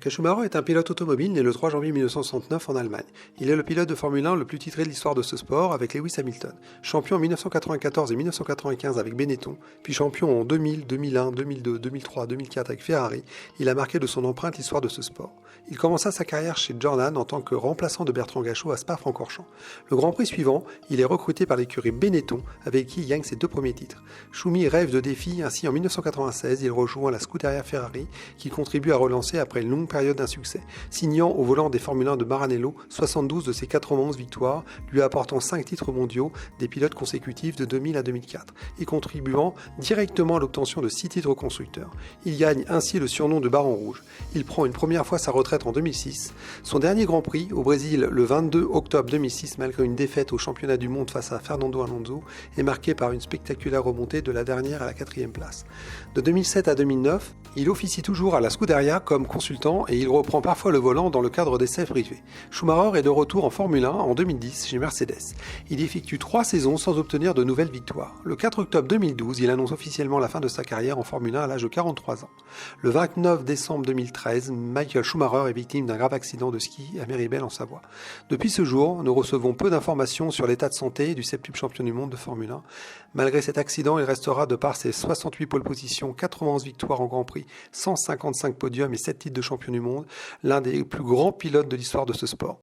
Michael Schumacher est un pilote automobile né le 3 janvier 1969 en Allemagne. Il est le pilote de Formule 1 le plus titré de l'histoire de ce sport avec Lewis Hamilton. Champion en 1994 et 1995 avec Benetton, puis champion en 2000, 2001, 2002, 2003, 2004 avec Ferrari, il a marqué de son empreinte l'histoire de ce sport. Il commença sa carrière chez Jordan en tant que remplaçant de Bertrand Gachot à Spa-Francorchamps. Le Grand Prix suivant, il est recruté par l'écurie Benetton avec qui il gagne ses 2 premiers titres. Schumi rêve de défis, ainsi en 1996, il rejoint la Scuderia Ferrari qui contribue à relancer après une longue période d'insuccès, signant au volant des Formule 1 de Maranello 72 de ses 91 victoires, lui apportant 5 titres mondiaux des pilotes consécutifs de 2000 à 2004 et contribuant directement à l'obtention de 6 titres constructeurs. Il gagne ainsi le surnom de Baron Rouge. Il prend une première fois sa retraite en 2006. Son dernier Grand Prix au Brésil le 22 octobre 2006, malgré une défaite au championnat du monde face à Fernando Alonso, est marqué par une spectaculaire remontée de la dernière à la 4e place. De 2007 à 2009, il officie toujours à la Scuderia comme consultant et il reprend parfois le volant dans le cadre d'essais privés. Schumacher est de retour en Formule 1 en 2010 chez Mercedes. Il effectue 3 saisons sans obtenir de nouvelles victoires. Le 4 octobre 2012, il annonce officiellement la fin de sa carrière en Formule 1 à l'âge de 43 ans. Le 29 décembre 2013, Michael Schumacher est victime d'un grave accident de ski à Méribel en Savoie. Depuis ce jour, nous recevons peu d'informations sur l'état de santé du septuple champion du monde de Formule 1. Malgré cet accident, il restera de par ses 68 pole positions, 91 victoires en Grand Prix, 155 podiums et 7 titres de champion du monde, l'un des plus grands pilotes de l'histoire de ce sport.